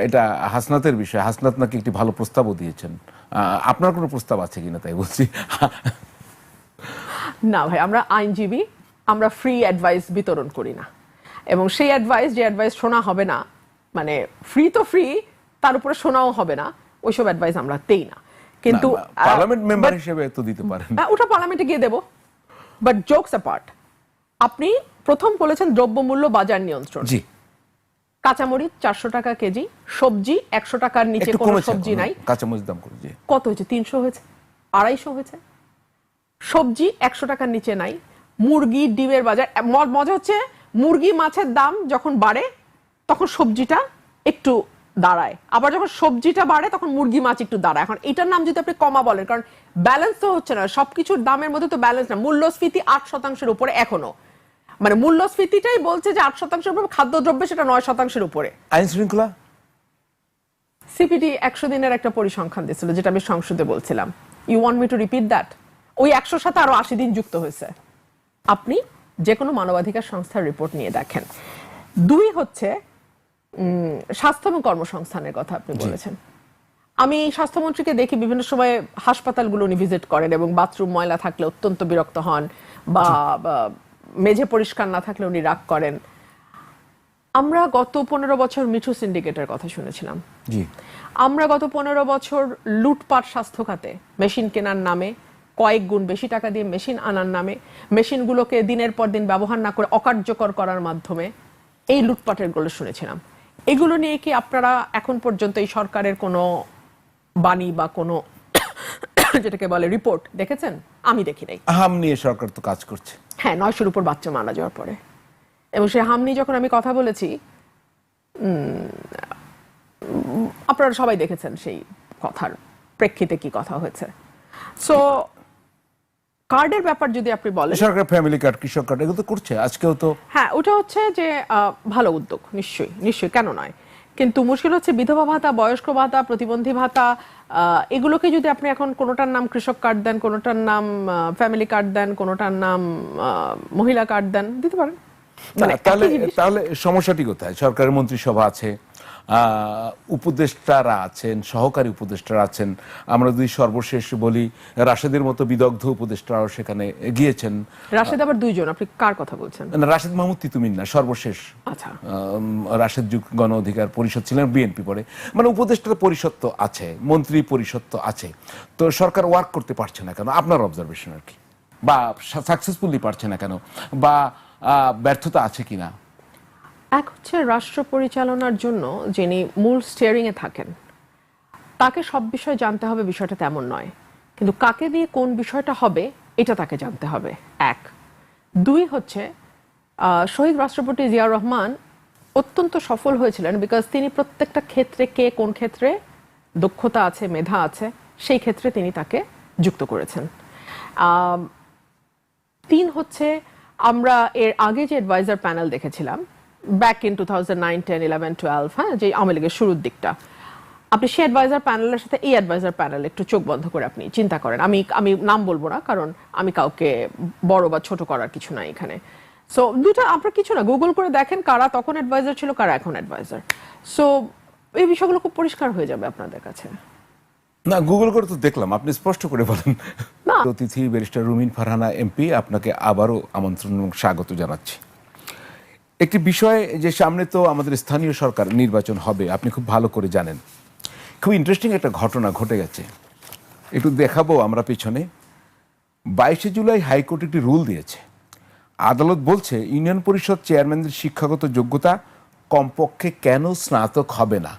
এটা হাসনাতের বিষয়। হাসনাত নাকি একটি ভালো প্রস্তাবও দিয়েছেন। আপনার কোনো প্রস্তাব আছে কিনা তাই বলছি। না ভাই, আমরা আইনজীবী, আমরা ফ্রি অ্যাডভাইস বিতরণ করি না। এবং সেই অ্যাডভাইস, যে অ্যাডভাইস শোনা হবে না, মানে ফ্রি তো ফ্রি, তার উপরে শোনাও হবে না, ওইসব অ্যাডভাইস আমরা দেই না। কিন্তু পার্লামেন্ট মেম্বার হিসেবে তো দিতে পারেন। ওটা পার্লামেন্টে গিয়ে দেব। বাট জোকস অ্যাপার্ট, আপনি প্রথম বলেছেন দ্রব্যমূল্য বাজার নিয়ন্ত্রণ। জি। কাঁচামরিচ 400 টাকা কেজি, সবজি 100 টাকার নিচে কোনো সবজি নাই। কাঁচামরিচ দাম কত হয়েছে? 300 হয়েছে, 250 হয়েছে। সবজি 100 টাকার নিচে নাই। মুরগি, ডিমের বাজার, মজা হচ্ছে মুরগি মাছের দাম যখন বাড়ে তখন সবজিটা একটু দাঁড়ায়, আবার যখন সবজিটা বাড়ে তখন মুরগি মাছ একটু দাঁড়ায়। এখন এটার নাম যদি আপনি কমা বলেন, কারণ ব্যালেন্স তো হচ্ছে না, সবকিছুর দামের মধ্যে তো ব্যালেন্স না। মূল্যস্ফীতি 8% উপরে এখনো, মানে মূল্যস্ফীতিটাই বলছে যে 8% উপরে, খাদ্যদ্রব্য সেটা 9% উপরে। আইন শৃঙ্খলা, সিপিডি 100 দিনের একটা পরিসংখ্যান দিয়েছিল, যেটা আমি সংসদে বলছিলাম। You want me to repeat that? ওই 100 সাথে আরো 80 দিন যুক্ত হয়েছে। আপনি যে কোনো মানবাধিকার সংস্থার রিপোর্ট নিয়ে দেখেন। 2 হচ্ছে স্বাস্থ্য এবং কর্মসংস্থানের কথা আপনি বলেছেন। আমি স্বাস্থ্যমন্ত্রীকে দেখি বিভিন্ন সময় হাসপাতালগুলো উনি ভিজিট করেন, এবং বাথরুম ময়লা থাকলে অত্যন্ত বিরক্ত হন, বা মেঝে পরিষ্কার না থাকলে উনি রাগ করেন। আমরা গত 15 বছর মিঠু সিন্ডিকেটের কথা শুনেছিলাম। জি। আমরা গত 15 বছর লুটপাট স্বাস্থ্য খাতে, মেশিন কেনার নামে, কয়েক গুণ বেশি টাকা দিয়ে মেশিন আনার নামে, মেশিনগুলোকে দিনের পর দিন ব্যবহার না করে অকার্যকর করার মাধ্যমে এই লুটপাটের গুলো শুনেছিলাম। এগুলো নিয়ে কি আপনারা এখন পর্যন্ত এই সরকারের কোনো বাণী বা কোনো যেটাকে বলে রিপোর্ট দেখেছেন? আমি দেখি নাই। হাম নিয়ে সরকার তো কাজ করছে। হ্যাঁ, 900-র উপর বাচ্চা মারা যাওয়ার পরে, এবং সে হাম নিয়ে যখন আমি কথা বলেছি, আপনারা সবাই দেখেছেন সেই কথার প্রেক্ষিতে কি কথা হয়েছে। সো কার্ডের ব্যাপার যদি আপনি বলেন, সরকার ফ্যামিলি কার্ড, কৃষক কার্ড, এগুলো তো করছে আজকেও তো। হ্যাঁ, ওটা হচ্ছে যে ভালো উদ্যোগ, নিশ্চয়ই নিশ্চয়ই, কেন নয়। কিন্তু মুশকিল হচ্ছে বিধবা ভাতা, বয়স্ক ভাতা, প্রতিবন্ধী ভাতা, এগুলোকে যদি আপনি এখন কোনোটার নাম কৃষক কার্ড দেন, কোনোটার নাম ফ্যামিলি কার্ড দেন, কোনোটার নাম মহিলা কার্ড দেন, দিতে পারেন। মানে তাহলে একই জিনিস। তাহলে সমস্যাটি কোথায়? সরকারের মন্ত্রিসভা আছে, উপদেষ্টারা আছেন, সহকারী উপদেষ্টারা আছেন। আমরা যদি সর্বশেষ বলি, রাশেদের মতো বিদগ্ধ উপদেষ্টারাও সেখানে গিয়েছেন। রাশেদ আবার দুইজন, আপনি কার কথা বলছেন? না, রাশেদ মাহমুদ তিতুমির না, সর্বশেষ আচ্ছা, রাশেদ যুগ গণ অধিকার পরিষদ ছিলেন বিএনপি পরে। মানে উপদেষ্টার পরিষদ তো আছে, মন্ত্রী পরিষদ তো আছে, তো সরকার ওয়ার্ক করতে পারছে না কেন? আপনার অবজারভেশন আর কি, বা সাকসেসফুলি পারছে না কেন, বা ব্যর্থতা আছে কিনা? এক হচ্ছে রাষ্ট্র পরিচালনার জন্য যিনি মূল স্টিয়ারিং এ থাকেন, তাকে সব বিষয় জানতে হবে, বিষয়টা তেমন নয়, কিন্তু কাকে দিয়ে কোন বিষয়টা হবে এটা তাকে জানতে হবে। এক। দুই হচ্ছে শহীদ রাষ্ট্রপতি জিয়াউর রহমান অত্যন্ত সফল হয়েছিলেন বিকজ তিনি প্রত্যেকটা ক্ষেত্রে কে কোন ক্ষেত্রে দক্ষতা আছে, মেধা আছে, সেই ক্ষেত্রে তিনি তাকে যুক্ত করেছেন। তিন হচ্ছে আমরা এর আগে যে অ্যাডভাইজার প্যানেল দেখেছিলাম ব্যাক ইন 2009, 10, 11, 12, হ্যাঁ, যে আওয়ামী লীগের শুরুর দিকটা, আপনি সেই অ্যাডভাইজার প্যানেলের সাথে এই অ্যাডভাইজার প্যানেল একটু চোখ বন্ধ করে আপনি চিন্তা করেন। আমি নাম বলবো না, কারণ আমি কাউকে বড় বা ছোট করার কিছু নাই এখানে। সো দুটা আপনার কিছু না, গুগল করে দেখেন কারা তখন অ্যাডভাইজার ছিল, কারা এখন অ্যাডভাইজার। সো এই বিষয়গুলো খুব পরিষ্কার হয়ে যাবে আপনাদের কাছে। না, গুগল করে তো দেখলাম, আপনি স্পষ্ট করে বলেন। না। অতিথি ব্যারিস্টার রুমিন ফারহানা এমপি, আপনাকে আবারও আমন্ত্রণ এবং স্বাগত জানাচ্ছি। একটি বিষয় যে সামনে তো আমাদের স্থানীয় সরকার নির্বাচন হবে, আপনি খুব ভালো করে জানেন। খুব ইন্টারেস্টিং একটা ঘটনা ঘটে গেছে, একটু দেখাবো আমরা পিছনে। 22শে জুলাই হাইকোর্ট একটি রুল দিয়েছে। আদালত বলছে ইউনিয়ন পরিষদ চেয়ারম্যানদের শিক্ষাগত যোগ্যতা কমপক্ষে কেন স্নাতক হবে না,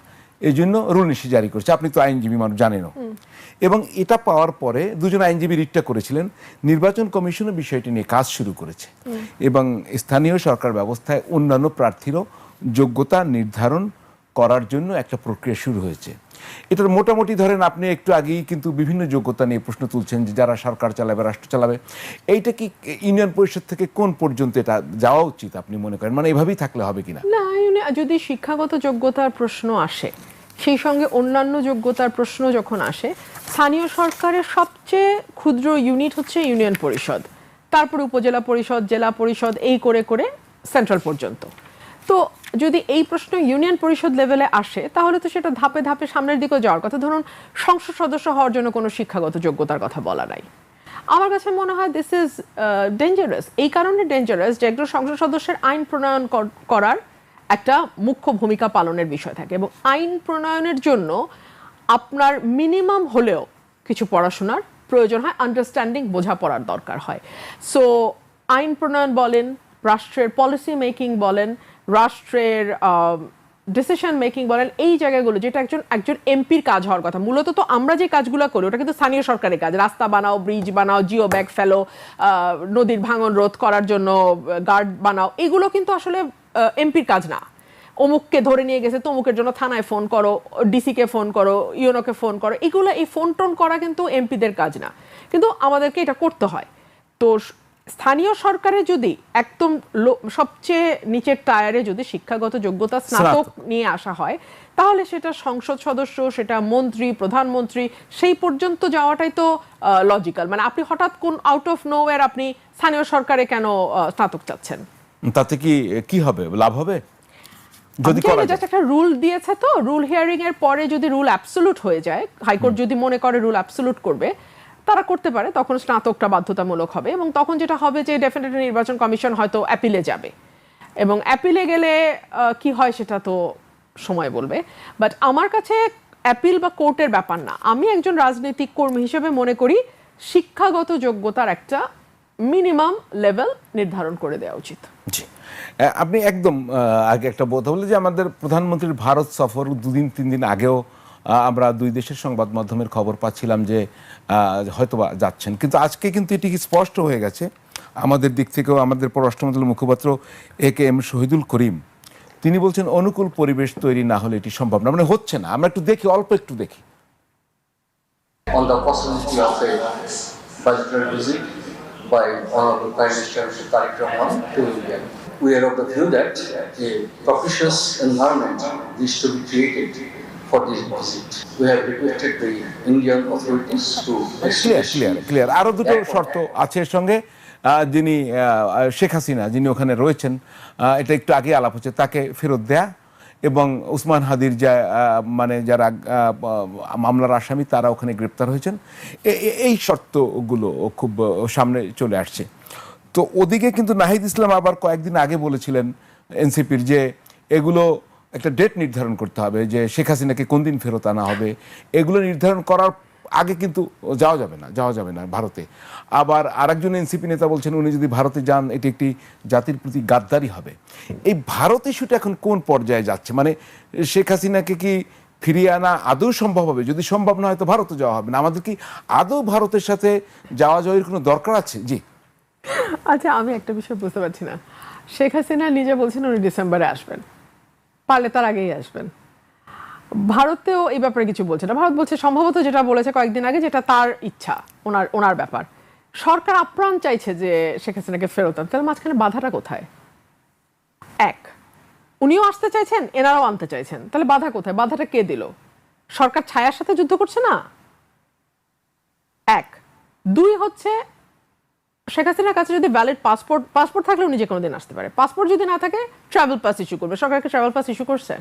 এই জন্য রুল নিষেধ জারি করেছে। আপনি তো আইনজীবী মানুষ, জানেনও। এবং এটা পাওয়ার পরে দুজন আইনজীবী রিটটা করেছিলেন, নির্বাচন কমিশনের বিষয়টি নিয়ে কাজ শুরু করেছে এবং স্থানীয় সরকার ব্যবস্থায় অন্যান্য প্রার্থীরও যোগ্যতা নির্ধারণ করার জন্য একটা প্রক্রিয়া শুরু হয়েছে। এটার মোটামুটি ধরেন আপনি একটু আগেই কিন্তু বিভিন্ন যোগ্যতা নিয়ে প্রশ্ন তুলছেন যে যারা সরকার চালাবে, রাষ্ট্র চালাবে, এইটা কি ইউনিয়ন পরিষদ থেকে কোন পর্যন্ত এটা যাওয়া উচিত আপনি মনে করেন? মানে এভাবেই থাকলে হবে কিনা? না, যদি শিক্ষাগত যোগ্যতার প্রশ্ন আসে, সেই সঙ্গে অন্যান্য যোগ্যতার প্রশ্ন যখন আসে, স্থানীয় সরকারের সবচেয়ে ক্ষুদ্র ইউনিট হচ্ছে ইউনিয়ন পরিষদ, তারপরে উপজেলা পরিষদ, জেলা পরিষদ, এই করে করে সেন্ট্রাল পর্যন্ত। তো যদি এই প্রশ্ন ইউনিয়ন পরিষদ লেভেলে আসে, তাহলে তো সেটা ধাপে ধাপে সামনের দিকে যাওয়ার কথা। ধরুন সংসদ সদস্য হওয়ার জন্য কোনো শিক্ষাগত যোগ্যতার কথা বলা নাই। আমার কাছে মনে হয় দিস ইজ ডেঞ্জারাস। এই কারণে ডেঞ্জারাস যে একজন সংসদ সদস্যের আইন প্রণয়ন করার একটা মুখ্য ভূমিকা পালনের বিষয় থাকে, এবং আইন প্রণয়নের জন্য আপনার মিনিমাম হলেও কিছু পড়াশোনার প্রয়োজন হয়, আন্ডারস্ট্যান্ডিং, বোঝাপড়ার দরকার হয়। সো আইন প্রণয়ন বলেন, রাষ্ট্রের পলিসি মেকিং বলেন, রাষ্ট্রের ডিসিশন মেকিং বলেন, এই জায়গাগুলো যেটা একজন এমপির কাজ হওয়ার কথা। মূলত তো আমরা যে কাজগুলো করি ওটা কিন্তু স্থানীয় সরকারের কাজ। রাস্তা বানাও, ব্রিজ বানাও, জিও ব্যাগ ফেলো, নদীর ভাঙন রোধ করার জন্য গার্ড বানাও, এগুলো কিন্তু আসলে এমপির কাজ না। অমুককে ধরে নিয়ে গেছে, তমুকের জন্য থানায় ফোন করো, ডিসিকে ফোন করো, ইউনোকে ফোন করো, এগুলো, এই ফোন টোন করা কিন্তু এমপিদের কাজ না, কিন্তু আমাদেরকে এটা করতে হয়। তো স্থানীয় সরকারে যদি একদম সবচেয়ে নিচের টায়ারে যদি শিক্ষাগত যোগ্যতা স্নাতক নিয়ে আসা হয়, তাহলে সেটা সংসদ সদস্য, সেটা মন্ত্রী, প্রধানমন্ত্রী, সেই পর্যন্ত যাওয়াটাই তো লজিক্যাল। মানে আপনি হঠাৎ কোন আউট অফ নোওয়্যার আপনি স্থানীয় সরকারে কেন স্নাতক চাচ্ছেন? তাতে কি হবে, লাভ হবে? যদি করা যায়, একটা রুল দিয়েছে, তো রুল হিয়ারিং এর পরে যদি রুল অ্যাবসলিউট হয়ে যায়, হাইকোর্ট যদি মনে করে রুল অ্যাবসলিউট করবে, তারা করতে পারে, তখন স্নাতকটা বাধ্যতামূলক হবে। এবং তখন যেটা হবে যে ডেফিনেটলি নির্বাচন কমিশন হয়তো অ্যাপিলে যাবে, এবং অ্যাপিলে গেলে কি হয় সেটা তো সময় বলবে। বাট আমার কাছে অ্যাপিল বা কোর্টের ব্যাপার না। আমি একজন রাজনৈতিক কর্মী হিসেবে মনে করি শিক্ষাগত যোগ্যতার একটা মিনিমাম লেভেল নির্ধারণ করে দেওয়া উচিত। জি, আপনি একদম আগে একটা কথা বললেন যে আমাদের প্রধানমন্ত্রীর ভারত সফর 2-3 দিন আগেও আমরা দুই দেশের সংবাদ মাধ্যমের খবর পাচ্ছিলাম যে হয়তোবা যাচ্ছেন, কিন্তু আজকে কিন্তু এটি স্পষ্ট হয়ে গেছে আমাদের দিক থেকেও। আমাদের পররাষ্ট্র মন্ত্রণালয়ের মুখপাত্র AKM শহীদুল করিম, তিনি বলছেন অনুকূল পরিবেশ তৈরি না হলে এটি সম্ভব না, মানে হচ্ছে না। আমরা একটু দেখি, অল্প একটু দেখি। On the possibility of a budgetary visit by Honorable Prime Minister Mr. Tariq Rahman to India. We are of the view that a propitious environment needs to be created for this visit. We have requested the Indian authorities to clear আরো দুটো শর্ত আছে এর সঙ্গে। যিনি শেখ হাসিনা যিনি ওখানে রয়েছেন, এটা একটু আগে আলাপ হচ্ছে, তাকে ফেরত দেয়া এবং উসমান হাদির মানে যারা মামলার আসামি তারা ওখানে গ্রেপ্তার হয়েছেন, এই শর্তগুলো খুব সামনে চলে আসছে। তো ওদিকে কিন্তু নাহিদ ইসলাম আবার কয়েকদিন আগে বলেছিলেন এনসিপির যে এগুলো একটা ডেট নির্ধারণ করতে হবে, যে শেখ হাসিনাকে কোন দিন ফেরত আনা হবে, এগুলো নির্ধারণ করার আগে কিন্তু যাওয়া যাবে না ভারতে। আবার আরেকজন এনসিপি নেতা বলছেন উনি যদি ভারতে যান এটি একটি জাতির প্রতি গাদ্দারি হবে। এই ভারত ইস্যুটা এখন কোন পর্যায়ে যাচ্ছে? মানে শেখ হাসিনাকে কি ফিরিয়ে আনা আদৌ সম্ভব হবে? যদি সম্ভব না হয় তো ভারতে যাওয়া হবে না। আমাদের কি আদৌ ভারতের সাথে যাওয়া যাওয়ার কোনো দরকার আছে? জি আচ্ছা, আমি একটা বিষয় বুঝতে পারছি না। শেখ হাসিনা নিজে বলছেন উনি ডিসেম্বরে আসবেন, পারলে তার আগেই আসবেন। ভারতেও এই ব্যাপারে কিছু বলছে না। ভারত বলছে সম্ভবত যেটা বলেছে কয়েকদিন আগে, যেটা তার ইচ্ছা, ওনার ব্যাপার। সরকার আপ্রাণ চাইছে যে শেখ হাসিনাকে ফেরত আনতে, তাহলে মাঝখানে বাধাটা কোথায়? এক, উনিও আসতে চাইছেন, এনারাও আনতে চাইছেন, তাহলে বাধা কোথায়? বাধাটা কে দিল? সরকার ছায়ার সাথে যুদ্ধ করছে না? এক। দুই হচ্ছে, শেখ হাসিনার কাছে যদি ভ্যালিড পাসপোর্ট থাকলে উনি যে কোনো দিন আসতে পারে। পাসপোর্ট যদি না থাকে ট্রাভেল পাস ইস্যু করবে। সরকারকে ট্রাভেল পাস ইস্যু করছে?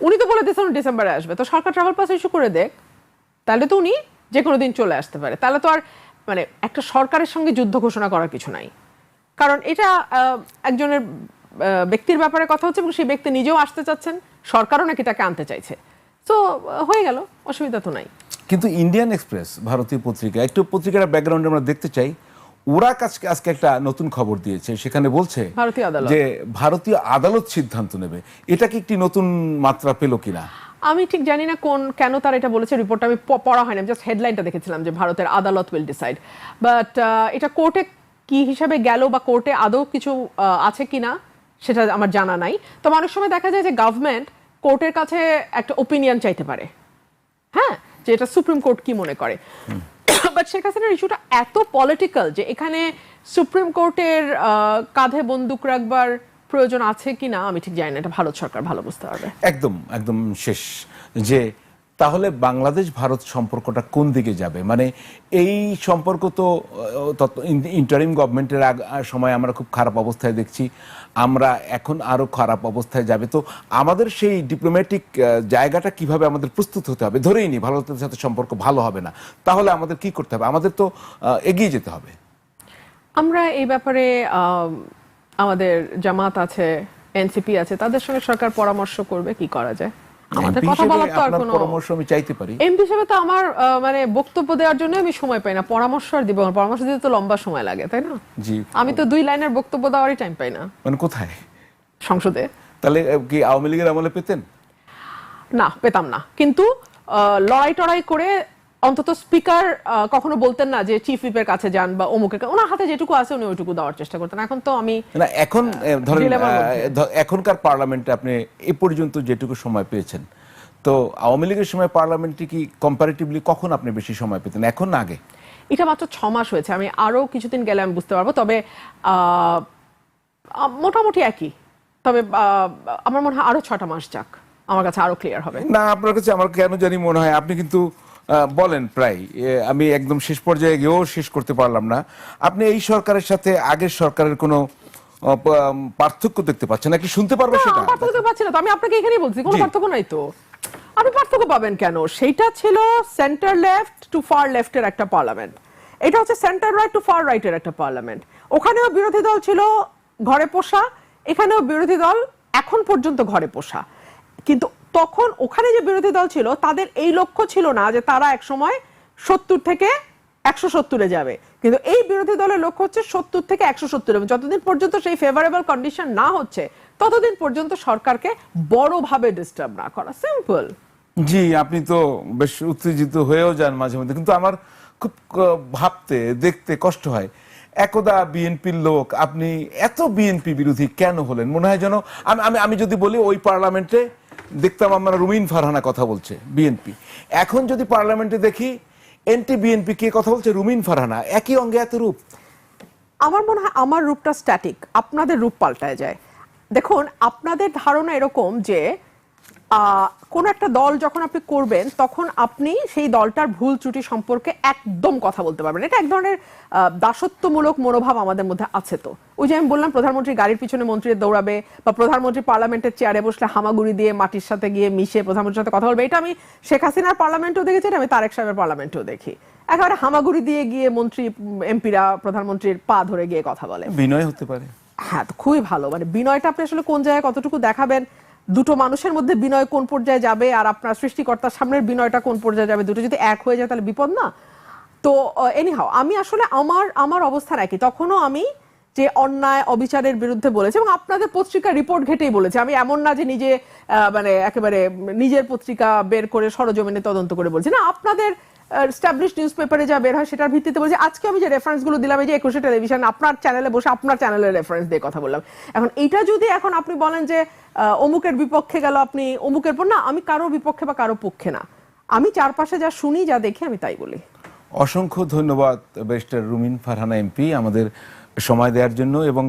উনি তো বলে দিয়েছেন ডিসেম্বরে আসবে, তো সরকার ট্রাভেল পাস ইস্যু করে দেখ, তাহলে তো উনি যে কোনো দিন চলে আসতে পারে। তাহলে তো আর মানে একটা সরকারের সঙ্গে যুদ্ধ ঘোষণা করার কিছু নাই, কারণ এটা একজনের ব্যক্তির ব্যাপারে কথা হচ্ছে এবং সেই ব্যক্তি নিজেও আসতে চাচ্ছেন, সরকারও নাকি তাকে আনতে চাইছে। তো হয়ে গেল, অসুবিধা তো নাই। কিন্তু ইন্ডিয়ান এক্সপ্রেস ভারতীয় পত্রিকা, একটু পত্রিকার ব্যাকগ্রাউন্ডে আমরা দেখতে চাই। ওরা আজকে একটা নতুন খবর দিয়েছে, সেখানে বলছে যে ভারতীয় আদালত সিদ্ধান্ত নেবে। এটা কি একটি নতুন মাত্রা পেল কিনা? আমি ঠিক জানি না কেন তারা এটা বলেছে। রিপোর্টটা আমি পড়া হয়নি, জাস্ট হেডলাইনটা দেখেছিলাম যে ভারতের আদালত উইল ডিসাইড। বাট এটা কোর্টে কি হিসাবে গেল বা কোর্টে আদৌ কিছু আছে কিনা সেটা আমার জানা নাই। তবে অনেক সময় দেখা যায় যে গভর্নমেন্ট কোর্টের কাছে একটা ওপিনিয়ন চাইতে পারে, হ্যাঁ, যে এটা সুপ্রিম কোর্ট কি মনে করে। বাট শেখ হাসিনার ইস্যুটা এত পলিটিক্যাল যে এখানে সুপ্রিম কোর্টের কাঁধে বন্দুক রাখবার প্রয়োজন আছে কিনা আমি ঠিক জানি না। এটা ভারত সরকার ভালো বুঝতে পারবে। একদম শেষ যে তাহলে বাংলাদেশ ভারত সম্পর্কটা কোন দিকে যাবে? মানে এই সম্পর্ক তো ইন্টারিম গভর্নমেন্টের সময় আমরা খুব খারাপ অবস্থায় দেখছি, আমরা এখন আরো খারাপ অবস্থায় যাবে। তো আমাদের সেই ডিপ্লোম্যাটিক জায়গাটা কিভাবে আমাদের প্রস্তুত হতে হবে? ধরেই নি ভারতের সাথে সম্পর্ক ভালো হবে না, তাহলে আমাদের কি করতে হবে? আমাদের তো এগিয়ে যেতে হবে। আমরা এই ব্যাপারে আমাদের জামাত আছে, এনসিপি আছে, তাদের সঙ্গে সরকার পরামর্শ করবে কি করা যায়। আমাদের কথা বলার তো আর কোনো পরামর্শ আমি চাইতে পারি। এমপি হিসেবে তো আমার মানে বক্তব্য দেওয়ার জন্য আমি সময় পাই না, পরামর্শ আর দিব? পরামর্শ দিতে তো লম্বা সময় লাগে, তাই না? জি, আমি তো 2 লাইনের বক্তব্য দেওয়ারই টাইম পাই না। মানে কোথায়? সংসদে। তাহলে কি আওয়ামী লীগের আমলে পেতেন? না, পেতাম না। কিন্তু লড়াই টড়াই করে অন্তত স্পিকার কখনো বলতেন না যে চিফ হুইপের কাছে যান বা অমুকের, ওনার হাতে যেটুকু আছে উনি ওইটুকু দেওয়ার চেষ্টা করতেন। এখন তো আমি না, এখন ধরেন এখনকার পার্লামেন্টে আপনি এ পর্যন্ত যেটুকু সময় পেয়েছেন, তো আওয়ামী লীগের সময় পার্লামেন্টে কি কম্পারেটিভলি কখন আপনি বেশি সময় পেতেন, এখন না আগে? এটা মাত্র 6 মাস হয়েছে, আমি আরো কিছুদিন গেলে আমি বুঝতে পারবো। তবে মোটামুটি একই। তবে আমার মনে হয় আরো 6টা মাস যাক, আমার কাছে আরো ক্লিয়ার হবে। না, আপনার কাছে আমার কেন জানি মনে হয় আপনি কিন্তু বলেন প্রায়, আমি একদম শেষ পর্যায়ে গিয়েও শেষ করতে পারলাম না, আপনি এই সরকারের সাথে আগের সরকারের কোনো পার্থক্য দেখতে পাচ্ছেন নাকি? শুনতে পারবো সেটা? পার্থক্য দেখতে পাচ্ছি না তো, আমি আপনাকে এখানেই বলছি কোনো পার্থক্য নাই তো। আপনি পার্থক্য পাবেন কেন? সেইটা ছিল সেন্টার লেফট টু ফার লেফটের একটা পার্লামেন্ট, এটা হচ্ছে সেন্টার রাইট টু ফার রাইটের একটা পার্লামেন্ট। ওখানেও বিরোধী দল ছিল ঘরে পোষা, এখানেও বিরোধী দল এখন পর্যন্ত ঘরে পোষা। কিন্তু তখন ওখানে যে বিরোধী দল ছিল তাদের এই লক্ষ্য ছিল না যে তারা একসময় 70 থেকে 170-এ যাবে, কিন্তু এই বিরোধী দলের লক্ষ্য হচ্ছে 70 থেকে 170। এবং যতদিন পর্যন্ত সেই ফেভারেবল কন্ডিশন না হচ্ছে ততদিন পর্যন্ত সরকারকে বড়ভাবে ডিস্টার্ব না করা, সিম্পল। জি, আপনি তো বেশ উত্তেজিত হয়েও যান মাঝে মধ্যে, কিন্তু আমার খুব ভাবতে দেখতে কষ্ট হয়। একদা বিএনপির লোক, আপনি এত বিএনপি বিরোধী কেন হলেন? মনে হয় যেন আমি যদি বলি ওই পার্লামেন্টে দেখতাম আমরা রুমিন ফারহানা কথা বলছে বিএনপি, এখন যদি পার্লামেন্টে দেখি এনটি বিএনপি কে কথা বলছে, রুমিন ফারহানা। একই অঙ্গে এত রূপ। আমার মনে হয় আমার রূপটা স্ট্যাটিক, আপনাদের রূপ পাল্টায় যায়। দেখুন, আপনাদের ধারণা এরকম যে কোন একটা দল যখন আপনি করবেন তখন আপনি সেই দলটার ভুল ত্রুটি সম্পর্কে একদম কথা বলতে পারবেন। এটা এক ধরনের দাসত্বমূলক মনোভাব আমাদের মধ্যে আছে। তো ওই যে আমি বললাম প্রধানমন্ত্রী গাড়ির পিছনে মন্ত্রীদের দৌড়াবে, বা প্রধানমন্ত্রী পার্লামেন্টের চেয়ারে বসলে হামাগুড়ি দিয়ে মাটির সাথে গিয়ে মিশে প্রধানমন্ত্রীর সাথে কথা বলবে। এটা আমি শেখ হাসিনার পার্লামেন্টেও দেখেছি, আমি তারেক সাহেবের পার্লামেন্টেও দেখি। একেবারে হামাগুড়ি দিয়ে গিয়ে মন্ত্রী এমপিরা প্রধানমন্ত্রীর পা ধরে গিয়ে কথা বলে। বিনয় হতে পারে। হ্যাঁ, তো খুবই ভালো। মানে বিনয়টা আপনি আসলে কোন জায়গায় কতটুকু দেখাবেন, দুটো মানুষের মধ্যে বিনয় কোন পর্যায়ে যাবে আর আপনার সৃষ্টিকর্তার সামনের বিনয়টা কোন পর্যায়ে যাবে, দুটো যদি এক হয়ে যায় তাহলে বিপদ না? তো এনিহাও আমি আসলে আমার অবস্থান একই। তখনও আমি যে অন্যায় অবিচারের বিরুদ্ধে বলেছি এবং আপনাদের পত্রিকার রিপোর্ট ঘেটেই বলেছি। আমি এমন না যে নিজে মানে একেবারে নিজের পত্রিকা বের করে সরজমিনে তদন্ত করে বলছি না, আপনাদের এস্টাবলিশড নিউজ পেপারে যা বের হয় সেটার ভিত্তিতে বলছি। আজকে আমি যে রেফারেন্সগুলো দিলাম, এই যে 21 টেলিভিশন আপনার চ্যানেলে বসে আপনার চ্যানেলের রেফারেন্স দিয়ে কথা বললাম। এখন এইটা যদি এখন আপনি বলেন যে অমুকের বিপক্ষে গেল, আপনি অমুকের পর, না, আমি কারো বিপক্ষে বা কারো পক্ষে না। আমি চারপাশে যা শুনি যা দেখি আমি তাই বলি। অসংখ্য ধন্যবাদ ব্যারিস্টার রুমিন ফারহানা এমপি আমাদের সময় দেওয়ার জন্য এবং